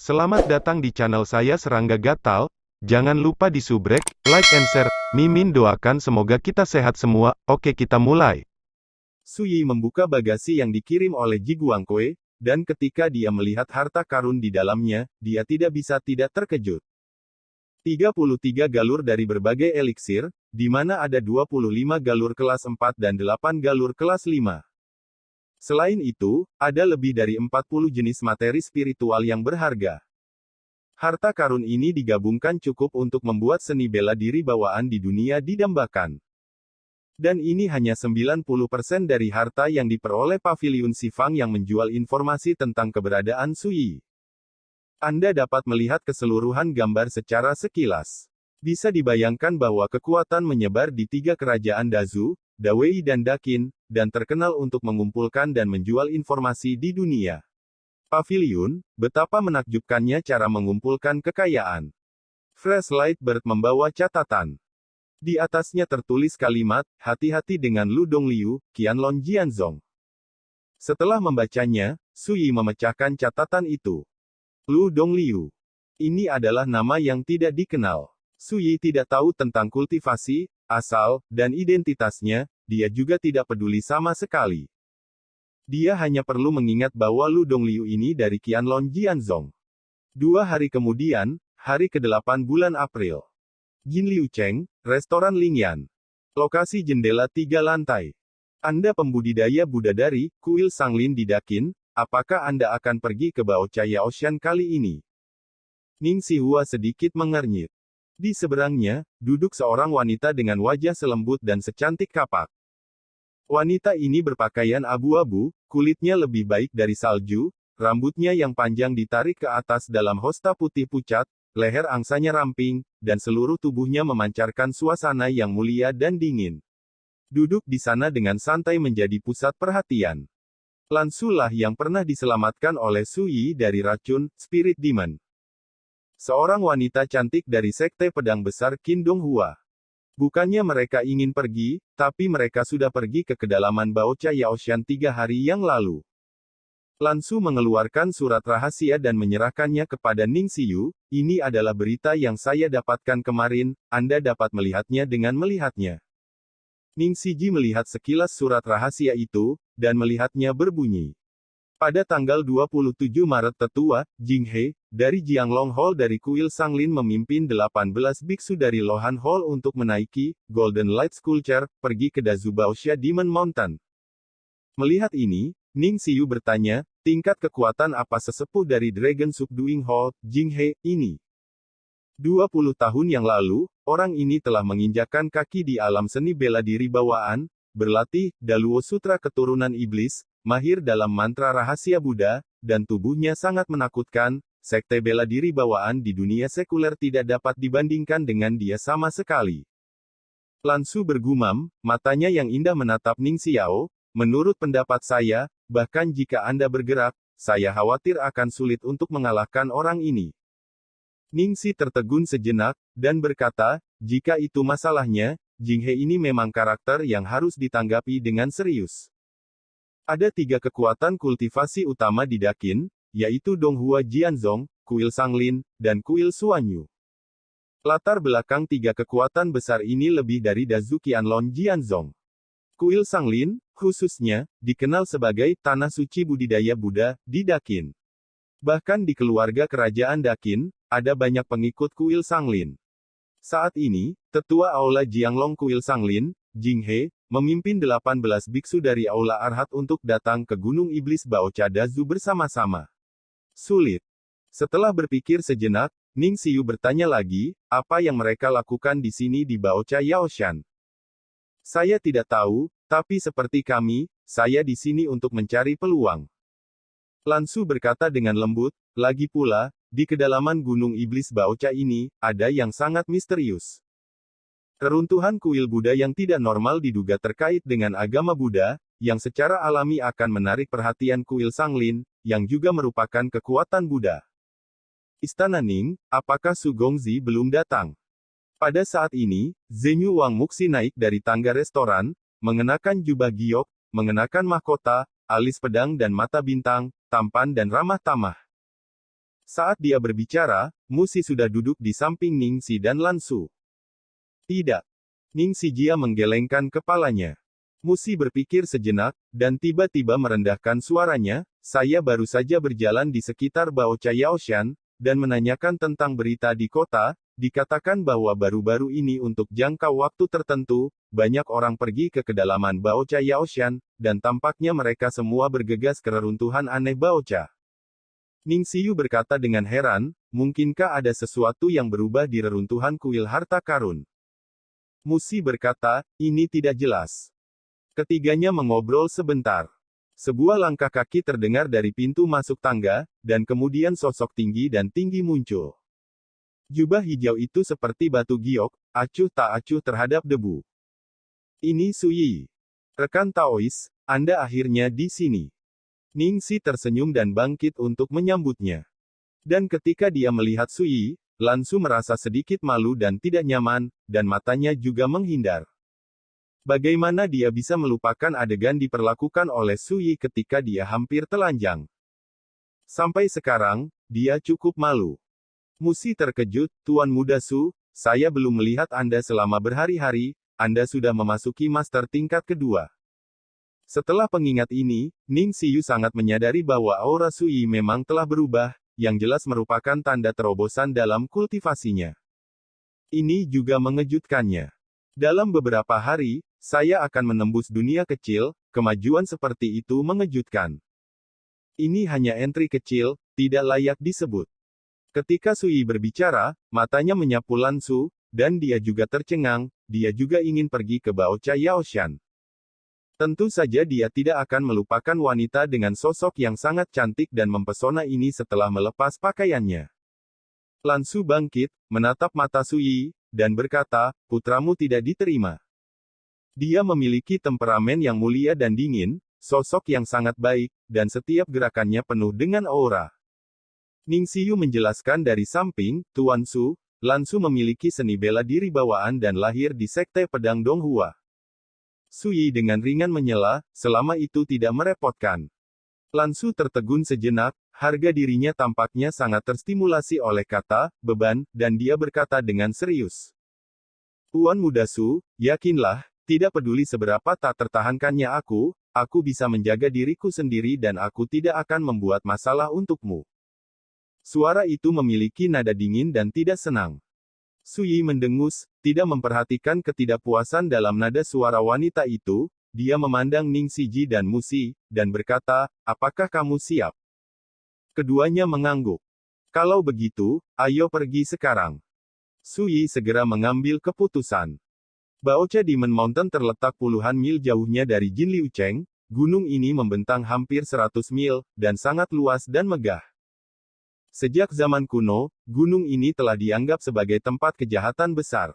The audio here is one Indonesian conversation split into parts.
Selamat datang di channel saya Serangga Gatal. Jangan lupa di subrek, like and share. Mimin doakan semoga kita sehat semua. Oke, kita mulai. Su Yi membuka bagasi yang dikirim oleh Ji Guangkui, dan ketika dia melihat harta karun di dalamnya, dia tidak bisa tidak terkejut. 33 galur dari berbagai eliksir, di mana ada 25 galur kelas 4 dan 8 galur kelas 5. Selain itu, ada lebih dari 40 jenis materi spiritual yang berharga. Harta karun ini digabungkan cukup untuk membuat seni bela diri bawaan di dunia didambakan. Dan ini hanya 90% dari harta yang diperoleh Paviliun Sifang yang menjual informasi tentang keberadaan Su Yi. Anda dapat melihat keseluruhan gambar secara sekilas. Bisa dibayangkan bahwa kekuatan menyebar di 3 kerajaan Dazu, Dawei dan Dakin, dan terkenal untuk mengumpulkan dan menjual informasi di dunia. Paviliun, betapa menakjubkannya cara mengumpulkan kekayaan. Fresh Light Bird membawa catatan. Di atasnya tertulis kalimat, hati-hati dengan Lu Dongliu, Qianlong Jianzong. Setelah membacanya, Su Yi memecahkan catatan itu. Lu Dongliu. Ini adalah nama yang tidak dikenal. Su Yi tidak tahu tentang kultivasi, asal, dan identitasnya, dia juga tidak peduli sama sekali. Dia hanya perlu mengingat bahwa Lu Dongliu ini dari Qianlong Jianzong. 2 hari kemudian, hari ke-8 bulan April. Jin Liu Cheng, Restoran Lingyan. Lokasi jendela 3 lantai. Anda pembudidaya Budadari, Kuil Sanglin di Dakin, apakah Anda akan pergi ke Baocha Yaoshan kali ini? Ning Sihua sedikit mengernyit. Di seberangnya, duduk seorang wanita dengan wajah selembut dan secantik kapak. Wanita ini berpakaian abu-abu, kulitnya lebih baik dari salju, rambutnya yang panjang ditarik ke atas dalam hosta putih pucat, leher angsanya ramping, dan seluruh tubuhnya memancarkan suasana yang mulia dan dingin. Duduk di sana dengan santai menjadi pusat perhatian. Lan Su lah yang pernah diselamatkan oleh Su Yi dari racun, Spirit Demon. Seorang wanita cantik dari Sekte Pedang Besar Qin Donghua. Bukannya mereka ingin pergi, tapi mereka sudah pergi ke kedalaman Baocha Yaoshan 3 hari yang lalu. Lan Su mengeluarkan surat rahasia dan menyerahkannya kepada Ning Xiyu. Ini adalah berita yang saya dapatkan kemarin, Anda dapat melihatnya dengan melihatnya. Ning Siji melihat sekilas surat rahasia itu, dan melihatnya berbunyi. Pada tanggal 27 Maret tetua, Jing He, dari Jianglong Hall dari Kuil Sanglin memimpin 18 biksu dari Lohan Hall untuk menaiki Golden Light Sculpture, pergi ke Dazu Baoxia Demon Mountain. Melihat ini, Ning Xiyu bertanya, tingkat kekuatan apa sesepuh dari Dragon Subduing Hall, Jing He, ini? 20 tahun yang lalu, orang ini telah menginjakkan kaki di alam seni bela diri bawaan, berlatih Daluo Sutra Keturunan Iblis, mahir dalam mantra rahasia Buddha, dan tubuhnya sangat menakutkan. Sekte bela diri bawaan di dunia sekuler tidak dapat dibandingkan dengan dia sama sekali. Lan Su bergumam, matanya yang indah menatap Ning Xiao. Menurut pendapat saya, bahkan jika Anda bergerak, saya khawatir akan sulit untuk mengalahkan orang ini. Ning Xi tertegun sejenak, dan berkata, jika itu masalahnya, Jing He ini memang karakter yang harus ditanggapi dengan serius. Ada 3 kekuatan kultivasi utama di Dakin, yaitu Donghua Jianzong, Kuil Sanglin, dan Kuil Suanyu. Latar belakang 3 kekuatan besar ini lebih dari Dazu Qianlong Jianzong. Kuil Sanglin, khususnya, dikenal sebagai tanah suci budidaya Buddha di Dakin. Bahkan di keluarga kerajaan Dakin, ada banyak pengikut Kuil Sanglin. Saat ini, tetua Aula Jianglong Kuil Sanglin, Jing He, memimpin 18 biksu dari Aula Arhat untuk datang ke Gunung Iblis Baocha Dazu bersama-sama. Sulit. Setelah berpikir sejenak, Ning Xiyu bertanya lagi, apa yang mereka lakukan di sini di Baocha Yaoshan? Saya tidak tahu, tapi seperti kami, saya di sini untuk mencari peluang. Lan Su berkata dengan lembut, lagi pula, di kedalaman Gunung Iblis Baocha ini, ada yang sangat misterius. Keruntuhan kuil Buddha yang tidak normal diduga terkait dengan agama Buddha, yang secara alami akan menarik perhatian Kuil Sanglin, yang juga merupakan kekuatan Buddha. Istana Ning, apakah Su Gongzi belum datang? Pada saat ini, Zenyu Wang Muxi naik dari tangga restoran, mengenakan jubah giok, mengenakan mahkota, alis pedang dan mata bintang, tampan dan ramah tamah. Saat dia berbicara, Musi sudah duduk di samping Ningxi dan Lansu. Tidak. Ningxi Jia menggelengkan kepalanya. Musi berpikir sejenak, dan tiba-tiba merendahkan suaranya, saya baru saja berjalan di sekitar Baocha Yaoshan, dan menanyakan tentang berita di kota, dikatakan bahwa baru-baru ini untuk jangka waktu tertentu, banyak orang pergi ke kedalaman Baocha Yaoshan, dan tampaknya mereka semua bergegas ke reruntuhan aneh Baocha. Ningxiu berkata dengan heran, mungkinkah ada sesuatu yang berubah di reruntuhan kuil harta karun? Musi berkata, ini tidak jelas. Ketiganya mengobrol sebentar. Sebuah langkah kaki terdengar dari pintu masuk tangga, dan kemudian sosok tinggi dan tinggi muncul. Jubah hijau itu seperti batu giok, acuh tak acuh terhadap debu. Ini Suyi. Rekan Taois, Anda akhirnya di sini. Ningxi tersenyum dan bangkit untuk menyambutnya. Dan ketika dia melihat Suyi, Lansu merasa sedikit malu dan tidak nyaman, dan matanya juga menghindar. Bagaimana dia bisa melupakan adegan diperlakukan oleh Suyi ketika dia hampir telanjang? Sampai sekarang, dia cukup malu. Musi terkejut, Tuan Muda Su, saya belum melihat Anda selama berhari-hari, Anda sudah memasuki master tingkat kedua. Setelah pengingat ini, Ningxiu sangat menyadari bahwa aura Suyi memang telah berubah, yang jelas merupakan tanda terobosan dalam kultivasinya. Ini juga mengejutkannya. Dalam beberapa hari, saya akan menembus dunia kecil, kemajuan seperti itu mengejutkan. Ini hanya entry kecil, tidak layak disebut. Ketika Suyi berbicara, matanya menyapu Lansu, dan dia juga tercengang, dia juga ingin pergi ke Baocha Yaoshan. Tentu saja dia tidak akan melupakan wanita dengan sosok yang sangat cantik dan mempesona ini setelah melepas pakaiannya. Lansu bangkit, menatap mata Suyi, dan berkata, putramu tidak diterima. Dia memiliki temperamen yang mulia dan dingin, sosok yang sangat baik, dan setiap gerakannya penuh dengan aura. Ningxiu menjelaskan dari samping, Tuan Su, Lansu memiliki seni bela diri bawaan dan lahir di Sekte Pedang Donghua. Suyi dengan ringan menyela, selama itu tidak merepotkan. Lansu tertegun sejenak, harga dirinya tampaknya sangat terstimulasi oleh kata, beban, dan dia berkata dengan serius. Tuan Muda Su, yakinlah, tidak peduli seberapa tak tertahankannya aku bisa menjaga diriku sendiri dan aku tidak akan membuat masalah untukmu. Suara itu memiliki nada dingin dan tidak senang. Suyi mendengus, tidak memperhatikan ketidakpuasan dalam nada suara wanita itu, dia memandang Ningxi Ji dan Musi, dan berkata, apakah kamu siap? Keduanya mengangguk. Kalau begitu, ayo pergi sekarang. Suyi segera mengambil keputusan. Baocha Demon Mountain terletak puluhan mil jauhnya dari Jinliu Cheng, gunung ini membentang hampir 100 mil, dan sangat luas dan megah. Sejak zaman kuno, gunung ini telah dianggap sebagai tempat kejahatan besar.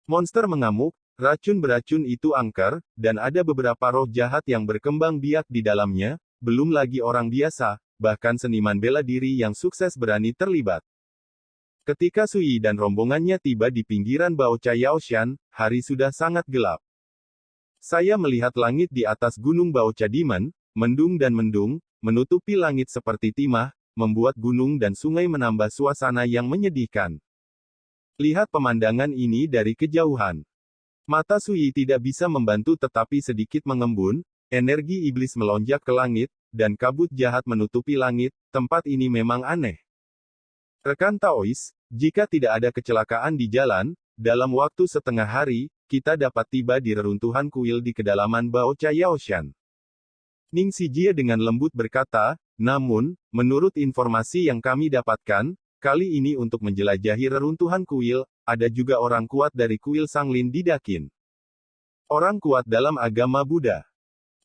Monster mengamuk, racun beracun itu angker, dan ada beberapa roh jahat yang berkembang biak di dalamnya, belum lagi orang biasa, bahkan seniman bela diri yang sukses berani terlibat. Ketika Suyi dan rombongannya tiba di pinggiran Baocha Yaoshan, hari sudah sangat gelap. Saya melihat langit di atas gunung Baocha Demon, mendung dan mendung, menutupi langit seperti timah, membuat gunung dan sungai menambah suasana yang menyedihkan. Lihat pemandangan ini dari kejauhan. Mata Suyi tidak bisa membantu tetapi sedikit mengembun, energi iblis melonjak ke langit, dan kabut jahat menutupi langit, tempat ini memang aneh. Rekan Taois, jika tidak ada kecelakaan di jalan, dalam waktu setengah hari, kita dapat tiba di reruntuhan kuil di kedalaman Baocha Yaoshan. Ningxi Jia dengan lembut berkata, namun, menurut informasi yang kami dapatkan, kali ini untuk menjelajahi reruntuhan kuil, ada juga orang kuat dari kuil Sanglin di Dakin. Orang kuat dalam agama Buddha.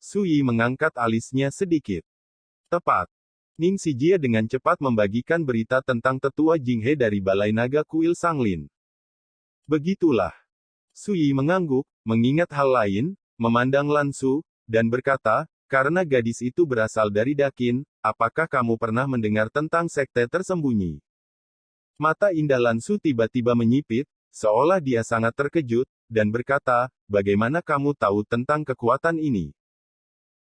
Suyi mengangkat alisnya sedikit. Tepat. Ningxi Jia dengan cepat membagikan berita tentang tetua Jinghe dari Balai Naga Kuil Sanglin. Begitulah. Suyi mengangguk, mengingat hal lain, memandang Lansu, dan berkata, karena gadis itu berasal dari Dakin, apakah kamu pernah mendengar tentang sekte tersembunyi? Mata indah Lansu tiba-tiba menyipit, seolah dia sangat terkejut, dan berkata, bagaimana kamu tahu tentang kekuatan ini?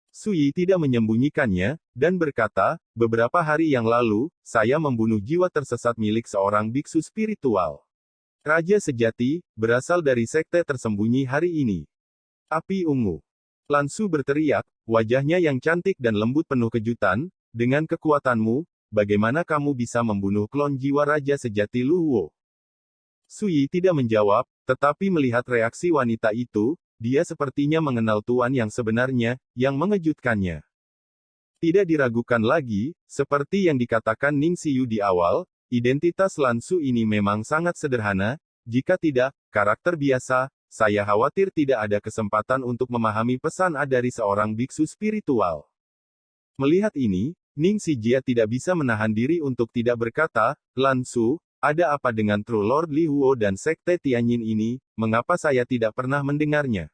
Su Yi tidak menyembunyikannya, dan berkata, beberapa hari yang lalu, saya membunuh jiwa tersesat milik seorang biksu spiritual. Raja sejati, berasal dari sekte tersembunyi hari ini. Api ungu. Lan Su berteriak, wajahnya yang cantik dan lembut penuh kejutan, dengan kekuatanmu, bagaimana kamu bisa membunuh klon jiwa Raja sejati Lu Huo? Su Yi tidak menjawab, tetapi melihat reaksi wanita itu, dia sepertinya mengenal tuan yang sebenarnya, yang mengejutkannya. Tidak diragukan lagi, seperti yang dikatakan Ning Xiyu di awal, identitas Lan Su ini memang sangat sederhana, jika tidak, karakter biasa, saya khawatir tidak ada kesempatan untuk memahami pesan A dari seorang biksu spiritual. Melihat ini, Ning Xijia tidak bisa menahan diri untuk tidak berkata, Lan Su, ada apa dengan True Lord Li Huo dan Sekte Tianyin ini, mengapa saya tidak pernah mendengarnya?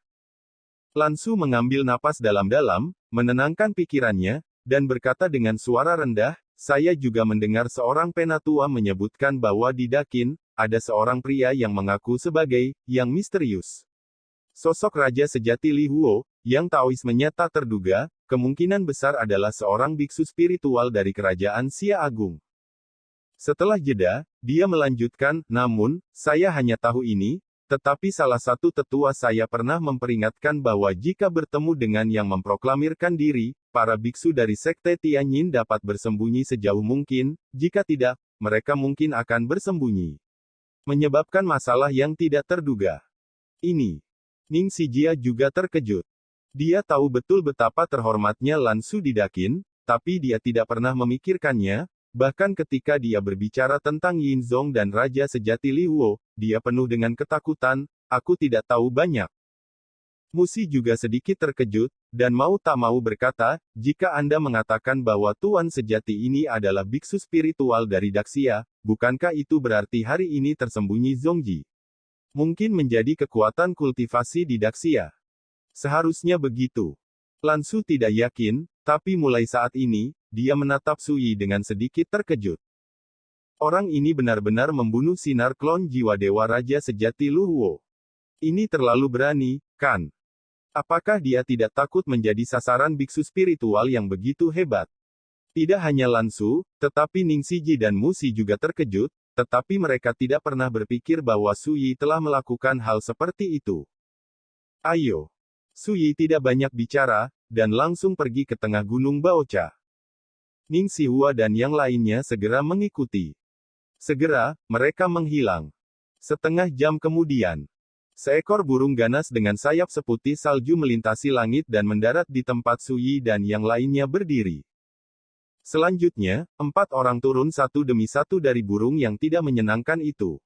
Lan Su mengambil napas dalam-dalam, menenangkan pikirannya, dan berkata dengan suara rendah, saya juga mendengar seorang penatua menyebutkan bahwa di Dakin, ada seorang pria yang mengaku sebagai, yang misterius. Sosok Raja sejati Li Huo, yang Taoismenya tak terduga, kemungkinan besar adalah seorang biksu spiritual dari kerajaan Xia Agung. Setelah jeda, dia melanjutkan, namun, saya hanya tahu ini, tetapi salah satu tetua saya pernah memperingatkan bahwa jika bertemu dengan yang memproklamirkan diri, para biksu dari Sekte Tianyin dapat bersembunyi sejauh mungkin, jika tidak, mereka mungkin akan bersembunyi. Menyebabkan masalah yang tidak terduga. Ini. Ning Xijia juga terkejut. Dia tahu betul betapa terhormatnya Lan Su di Dakin, tapi dia tidak pernah memikirkannya, bahkan ketika dia berbicara tentang Yin Zong dan Raja sejati Li Huo, dia penuh dengan ketakutan, aku tidak tahu banyak. Musi juga sedikit terkejut, dan mau tak mau berkata, jika Anda mengatakan bahwa Tuan sejati ini adalah biksu spiritual dari Daxia, bukankah itu berarti hari ini tersembunyi Zongji? Mungkin menjadi kekuatan kultivasi di Daxia. Seharusnya begitu. Lan Su tidak yakin, tapi mulai saat ini, dia menatap Su Yi dengan sedikit terkejut. Orang ini benar-benar membunuh sinar klon jiwa Dewa Raja sejati Lu Huo. Ini terlalu berani, kan? Apakah dia tidak takut menjadi sasaran biksu spiritual yang begitu hebat? Tidak hanya Lan Su, tetapi Ning Xiji dan Musi juga terkejut, tetapi mereka tidak pernah berpikir bahwa Su Yi telah melakukan hal seperti itu. Ayo. Su Yi tidak banyak bicara, dan langsung pergi ke tengah gunung Baocha. Ning Xihua dan yang lainnya segera mengikuti. Segera, mereka menghilang. Setengah jam kemudian, seekor burung ganas dengan sayap seputih salju melintasi langit dan mendarat di tempat Su Yi dan yang lainnya berdiri. Selanjutnya, 4 orang turun satu demi satu dari burung yang tidak menyenangkan itu.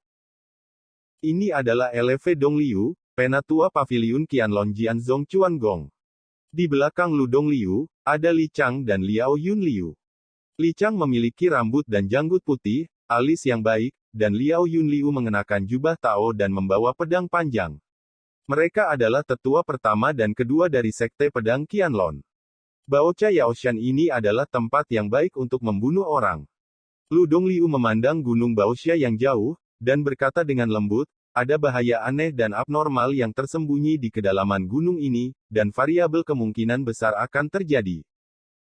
Ini adalah Eleve Dongliu, penatua paviliun Qianlong Jianzong Chuan Gong. Di belakang Lu Dongliu, ada Li Chang dan Liao Yunliu. Li Chang memiliki rambut dan janggut putih, alis yang baik, dan Liao Yunliu mengenakan jubah Tao dan membawa pedang panjang. Mereka adalah tetua pertama dan kedua dari Sekte Pedang Qianlong. Baocha Yaoshan ini adalah tempat yang baik untuk membunuh orang. Lu Dongliu memandang gunung Baocha yang jauh, dan berkata dengan lembut, ada bahaya aneh dan abnormal yang tersembunyi di kedalaman gunung ini, dan variabel kemungkinan besar akan terjadi.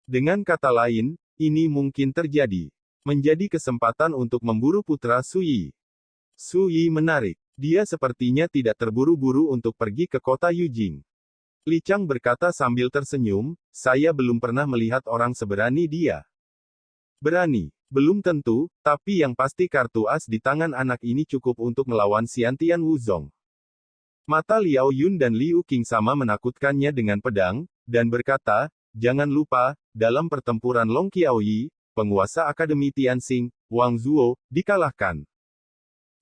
Dengan kata lain, ini mungkin terjadi. Menjadi kesempatan untuk memburu putra Su Yi. Su Yi menarik. Dia sepertinya tidak terburu-buru untuk pergi ke kota Yujing. Li Chang berkata sambil tersenyum, saya belum pernah melihat orang seberani dia. Berani. Belum tentu, tapi yang pasti kartu as di tangan anak ini cukup untuk melawan Xiantian Wuzong. Mata Liao Yun dan Liu Qing sama menakutkannya dengan pedang, dan berkata, jangan lupa, dalam pertempuran Long Qiaoyi, penguasa Akademi Tianxing, Wang Zuo, dikalahkan.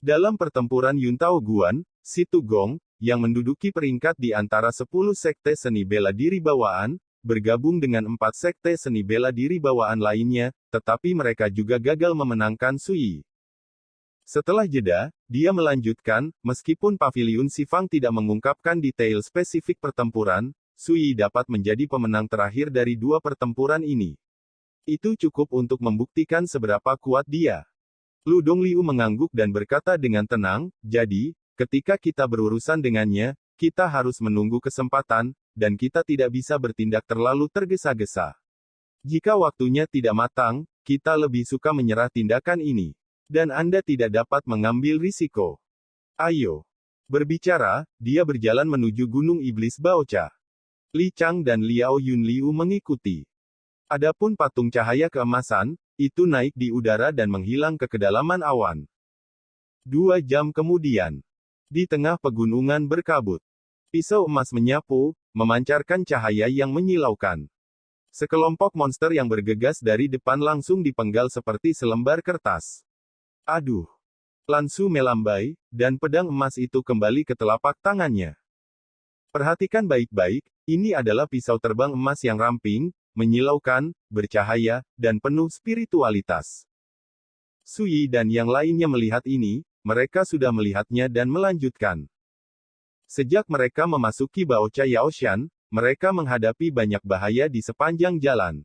Dalam pertempuran Yuntao Guan, Si Tugong, yang menduduki peringkat di antara 10 sekte seni bela diri bawaan, bergabung dengan 4 sekte seni bela diri bawaan lainnya, tetapi mereka juga gagal memenangkan Su Yi. Setelah jeda, dia melanjutkan, meskipun paviliun Sifang tidak mengungkapkan detail spesifik pertempuran, Su Yi dapat menjadi pemenang terakhir dari 2 pertempuran ini. Itu cukup untuk membuktikan seberapa kuat dia. Lu Dongliu mengangguk dan berkata dengan tenang, jadi, ketika kita berurusan dengannya, Kita harus menunggu kesempatan, dan kita tidak bisa bertindak terlalu tergesa-gesa. Jika waktunya tidak matang, kita lebih suka menyerah tindakan ini. Dan Anda tidak dapat mengambil risiko. Ayo. Berbicara, dia berjalan menuju Gunung Iblis Baocha. Li Chang dan Liao Yunliu mengikuti. Adapun patung cahaya keemasan, itu naik di udara dan menghilang ke kedalaman awan. 2 jam kemudian. Di tengah pegunungan berkabut. Pisau emas menyapu, memancarkan cahaya yang menyilaukan. Sekelompok monster yang bergegas dari depan langsung dipenggal seperti selembar kertas. Aduh! Lan Su melambai, dan pedang emas itu kembali ke telapak tangannya. Perhatikan baik-baik, ini adalah pisau terbang emas yang ramping, menyilaukan, bercahaya, dan penuh spiritualitas. Sui dan yang lainnya melihat ini, mereka sudah melihatnya dan melanjutkan. Sejak mereka memasuki Baocha Yaoshan, mereka menghadapi banyak bahaya di sepanjang jalan.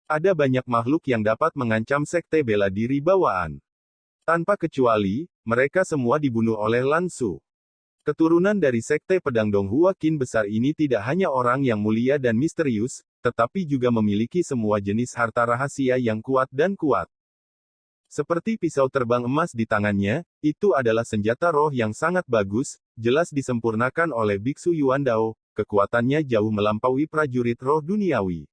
Ada banyak makhluk yang dapat mengancam sekte bela diri bawaan. Tanpa kecuali, mereka semua dibunuh oleh Lan Su. Keturunan dari sekte pedang Donghua Qin besar ini tidak hanya orang yang mulia dan misterius, tetapi juga memiliki semua jenis harta rahasia yang kuat dan kuat. Seperti pisau terbang emas di tangannya, itu adalah senjata roh yang sangat bagus, jelas disempurnakan oleh Biksu Yuan Dao, kekuatannya jauh melampaui prajurit roh duniawi.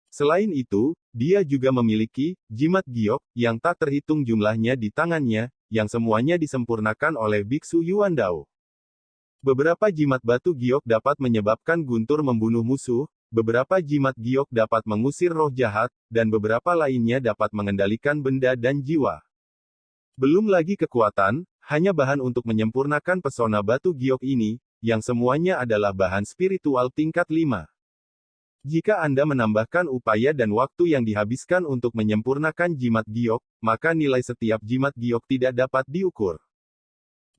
Selain itu, dia juga memiliki jimat giok yang tak terhitung jumlahnya di tangannya, yang semuanya disempurnakan oleh Biksu Yuan Dao. Beberapa jimat batu giok dapat menyebabkan guntur membunuh musuh, beberapa jimat giok dapat mengusir roh jahat, dan beberapa lainnya dapat mengendalikan benda dan jiwa. Belum lagi kekuatan, hanya bahan untuk menyempurnakan pesona batu giok ini, yang semuanya adalah bahan spiritual tingkat 5. Jika Anda menambahkan upaya dan waktu yang dihabiskan untuk menyempurnakan jimat giok, maka nilai setiap jimat giok tidak dapat diukur.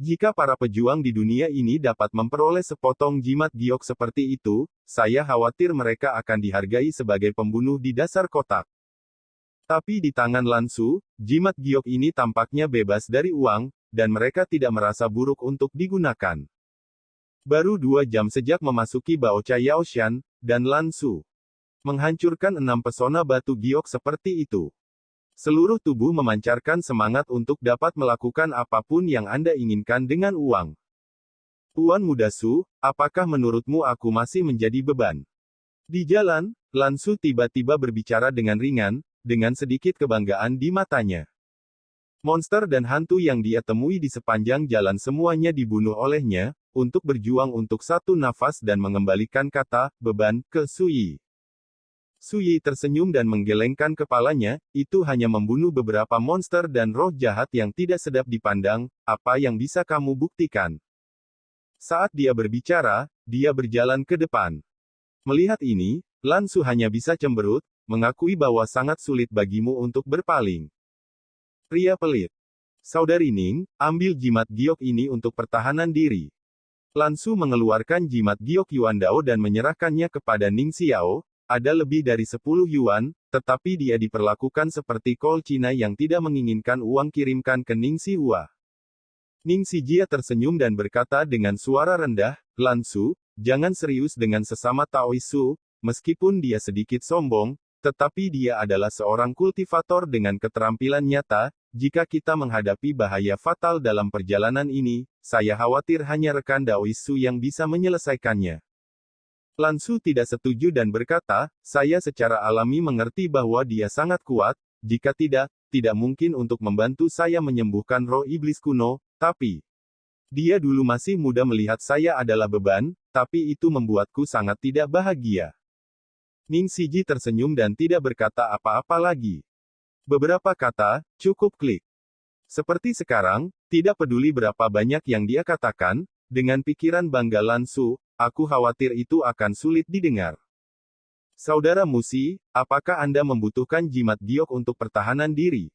Jika para pejuang di dunia ini dapat memperoleh sepotong jimat giok seperti itu, saya khawatir mereka akan dihargai sebagai pembunuh di dasar kotak. Tapi di tangan Lan Su, jimat giok ini tampaknya bebas dari uang, dan mereka tidak merasa buruk untuk digunakan. Baru 2 jam sejak memasuki Baocha Yaoshan, dan Lan Su menghancurkan 6 pesona batu giok seperti itu. Seluruh tubuh memancarkan semangat untuk dapat melakukan apapun yang Anda inginkan dengan uang. Tuan Muda Su, apakah menurutmu aku masih menjadi beban? Di jalan, Lan Su tiba-tiba berbicara dengan ringan, dengan sedikit kebanggaan di matanya. Monster dan hantu yang dia temui di sepanjang jalan semuanya dibunuh olehnya, untuk berjuang untuk satu nafas dan mengembalikan kata, beban, ke Sui. Sui tersenyum dan menggelengkan kepalanya, itu hanya membunuh beberapa monster dan roh jahat yang tidak sedap dipandang, apa yang bisa kamu buktikan? Saat dia berbicara, dia berjalan ke depan. Melihat ini, Lan Su hanya bisa cemberut, mengakui bahwa sangat sulit bagimu untuk berpaling. Pria pelit. Saudari Ning, ambil jimat giok ini untuk pertahanan diri. Lan Su mengeluarkan jimat giok Yuan Dao dan menyerahkannya kepada Ning Xiao. Ada lebih dari 10 yuan, tetapi dia diperlakukan seperti kol Cina yang tidak menginginkan uang kirimkan ke Ning Xihua. Ning Xijia tersenyum dan berkata dengan suara rendah, Lan Su, jangan serius dengan sesama Taoisu, meskipun dia sedikit sombong, tetapi dia adalah seorang kultivator dengan keterampilan nyata, jika kita menghadapi bahaya fatal dalam perjalanan ini, saya khawatir hanya rekan Daoisu yang bisa menyelesaikannya. Lan Su tidak setuju dan berkata, saya secara alami mengerti bahwa dia sangat kuat, jika tidak mungkin untuk membantu saya menyembuhkan roh iblis kuno, tapi dia dulu masih muda melihat saya adalah beban, tapi itu membuatku sangat tidak bahagia. Ning Xiji tersenyum dan tidak berkata apa-apa lagi. Beberapa kata, cukup klik. Seperti sekarang, tidak peduli berapa banyak yang dia katakan, dengan pikiran bangga Lan Su, aku khawatir itu akan sulit didengar. Saudara Musi, apakah Anda membutuhkan jimat giok untuk pertahanan diri?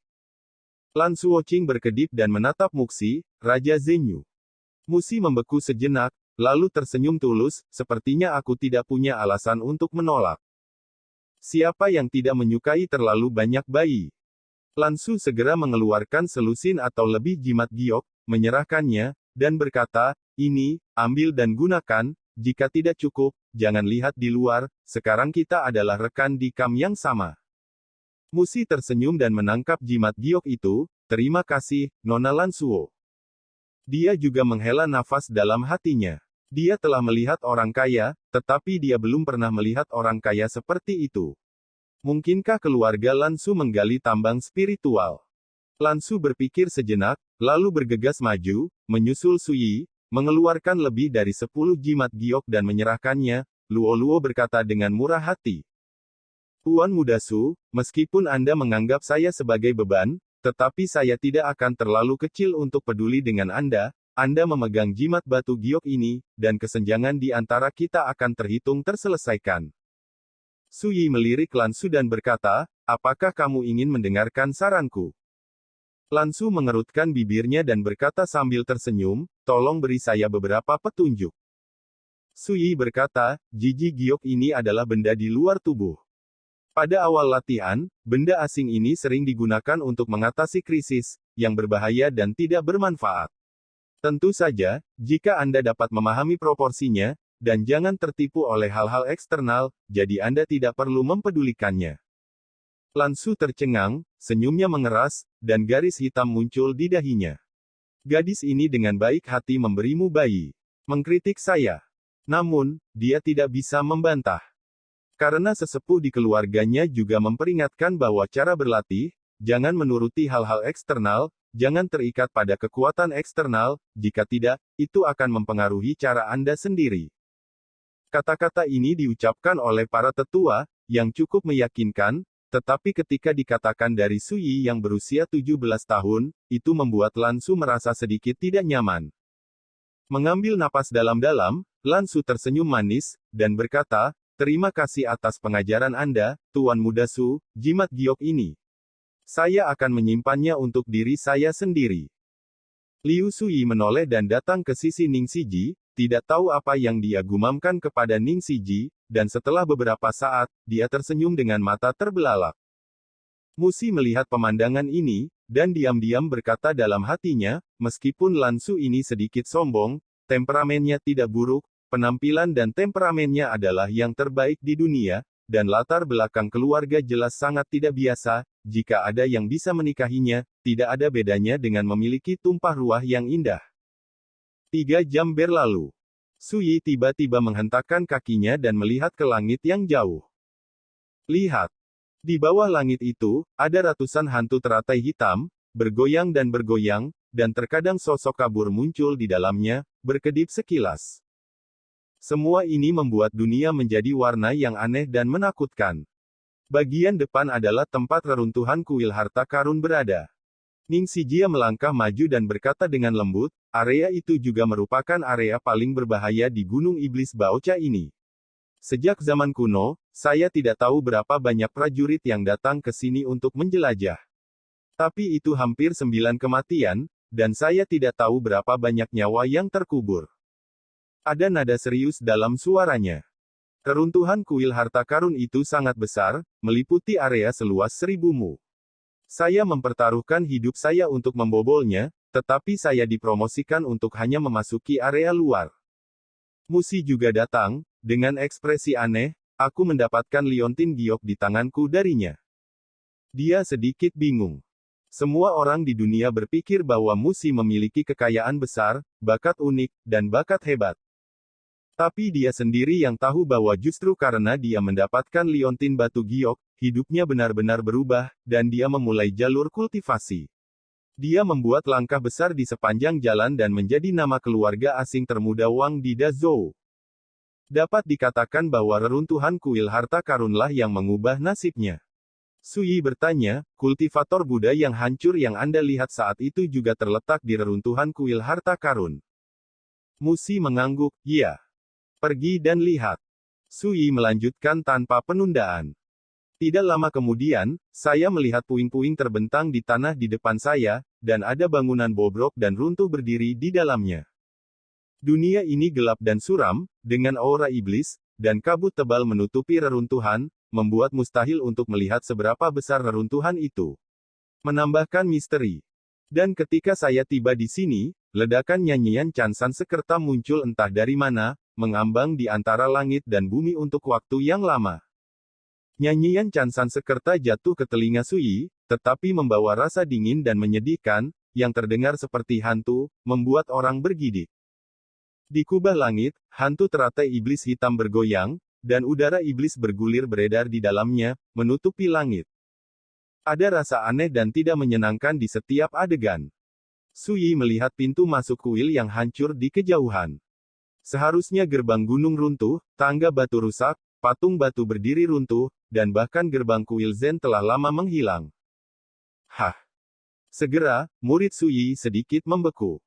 Lan Suoqing berkedip dan menatap Muxi, Raja Zenyu. Musi membeku sejenak, lalu tersenyum tulus, sepertinya aku tidak punya alasan untuk menolak. Siapa yang tidak menyukai terlalu banyak bayi? Lan Su segera mengeluarkan selusin atau lebih jimat giok, menyerahkannya, dan berkata, Ini, ambil dan gunakan, jika tidak cukup, jangan lihat di luar, sekarang kita adalah rekan di kamp yang sama. Musi tersenyum dan menangkap jimat giok itu, terima kasih, Nona Lansuo. Dia juga menghela nafas dalam hatinya. Dia telah melihat orang kaya, tetapi dia belum pernah melihat orang kaya seperti itu. Mungkinkah keluarga Lansu menggali tambang spiritual? Lansu berpikir sejenak, lalu bergegas maju, menyusul Suyi, mengeluarkan lebih dari 10 jimat giok dan menyerahkannya. Luo berkata dengan murah hati. Tuan Muda Su, meskipun Anda menganggap saya sebagai beban, tetapi saya tidak akan terlalu kecil untuk peduli dengan Anda. Anda memegang jimat batu giok ini, dan kesenjangan di antara kita akan terhitung terselesaikan. Suyi melirik Lansu dan berkata, apakah kamu ingin mendengarkan saranku? Lansu mengerutkan bibirnya dan berkata sambil tersenyum, tolong beri saya beberapa petunjuk. Suyi berkata, jiji giok ini adalah benda di luar tubuh. Pada awal latihan, benda asing ini sering digunakan untuk mengatasi krisis, yang berbahaya dan tidak bermanfaat. Tentu saja, jika Anda dapat memahami proporsinya, dan jangan tertipu oleh hal-hal eksternal, jadi Anda tidak perlu mempedulikannya. Lansu tercengang, senyumnya mengeras, dan garis hitam muncul di dahinya. Gadis ini dengan baik hati memberimu bayi. Mengkritik saya. Namun, dia tidak bisa membantah. Karena sesepuh di keluarganya juga memperingatkan bahwa cara berlatih, jangan menuruti hal-hal eksternal, jangan terikat pada kekuatan eksternal, jika tidak, itu akan mempengaruhi cara Anda sendiri. Kata-kata ini diucapkan oleh para tetua, yang cukup meyakinkan, tetapi ketika dikatakan dari Suyi yang berusia 17 tahun, itu membuat Lansu merasa sedikit tidak nyaman. Mengambil napas dalam-dalam, Lansu tersenyum manis, dan berkata, terima kasih atas pengajaran Anda, Tuan Muda Su, jimat giok ini. Saya akan menyimpannya untuk diri saya sendiri. Liu Suyi menoleh dan datang ke sisi Ning Siji, tidak tahu apa yang dia gumamkan kepada Ning Siji, dan setelah beberapa saat, dia tersenyum dengan mata terbelalak. Musi melihat pemandangan ini, dan diam-diam berkata dalam hatinya, meskipun Lansu ini sedikit sombong, temperamennya tidak buruk, penampilan dan temperamennya adalah yang terbaik di dunia, dan latar belakang keluarga jelas sangat tidak biasa, jika ada yang bisa menikahinya, tidak ada bedanya dengan memiliki tumpah ruah yang indah. 3 jam berlalu. Suyi tiba-tiba menghentakkan kakinya dan melihat ke langit yang jauh. Lihat. Di bawah langit itu, ada ratusan hantu teratai hitam, bergoyang, dan terkadang sosok kabur muncul di dalamnya, berkedip sekilas. Semua ini membuat dunia menjadi warna yang aneh dan menakutkan. Bagian depan adalah tempat reruntuhan kuil harta karun berada. Ning Sijia melangkah maju dan berkata dengan lembut, area itu juga merupakan area paling berbahaya di Gunung Iblis Baocha ini. Sejak zaman kuno, saya tidak tahu berapa banyak prajurit yang datang ke sini untuk menjelajah. Tapi itu hampir 9 kematian, dan saya tidak tahu berapa banyak nyawa yang terkubur. Ada nada serius dalam suaranya. Keruntuhan kuil harta karun itu sangat besar, meliputi area seluas 1000 mu. Saya mempertaruhkan hidup saya untuk membobolnya, tetapi saya dipromosikan untuk hanya memasuki area luar. Musi juga datang, dengan ekspresi aneh, aku mendapatkan liontin giok di tanganku darinya. Dia sedikit bingung. Semua orang di dunia berpikir bahwa Musi memiliki kekayaan besar, bakat unik, dan bakat hebat. Tapi dia sendiri yang tahu bahwa justru karena dia mendapatkan liontin batu giok, hidupnya benar-benar berubah, dan dia memulai jalur kultivasi. Dia membuat langkah besar di sepanjang jalan dan menjadi nama keluarga asing termuda Wang di Dazhou. Dapat dikatakan bahwa reruntuhan kuil harta karunlah yang mengubah nasibnya. Suyi bertanya, kultivator Buddha yang hancur yang Anda lihat saat itu juga terletak di reruntuhan kuil harta karun. Musi mengangguk, ya. Pergi dan lihat. Suyi melanjutkan tanpa penundaan. Tidak lama kemudian, saya melihat puing-puing terbentang di tanah di depan saya, dan ada bangunan bobrok dan runtuh berdiri di dalamnya. Dunia ini gelap dan suram, dengan aura iblis, dan kabut tebal menutupi reruntuhan, membuat mustahil untuk melihat seberapa besar reruntuhan itu. Menambahkan misteri. Dan ketika saya tiba di sini, ledakan nyanyian Chansan Sekerta muncul entah dari mana, mengambang di antara langit dan bumi untuk waktu yang lama. Nyanyian Chansan Sekerta jatuh ke telinga Sui, tetapi membawa rasa dingin dan menyedihkan, yang terdengar seperti hantu, membuat orang bergidik. Di kubah langit, hantu teratai iblis hitam bergoyang, dan udara iblis bergulir beredar di dalamnya, menutupi langit. Ada rasa aneh dan tidak menyenangkan di setiap adegan. Sui melihat pintu masuk kuil yang hancur di kejauhan. Seharusnya gerbang gunung runtuh, tangga batu rusak, patung batu berdiri runtuh, dan bahkan gerbang kuil Zen telah lama menghilang. Hah! Segera, murid Sui sedikit membeku.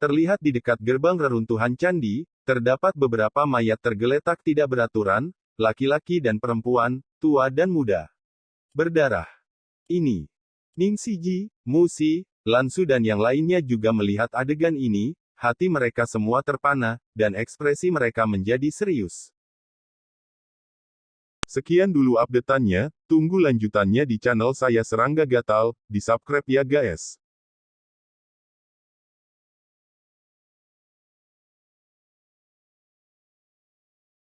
Terlihat di dekat gerbang reruntuhan candi, terdapat beberapa mayat tergeletak tidak beraturan, laki-laki dan perempuan, tua dan muda. Berdarah. Ini. Ning Siji, Musi, Lansu dan yang lainnya juga melihat adegan ini, hati mereka semua terpana, dan ekspresi mereka menjadi serius. Sekian dulu update-annya, tunggu lanjutannya di channel saya Serangga Gatal, di subscribe ya guys.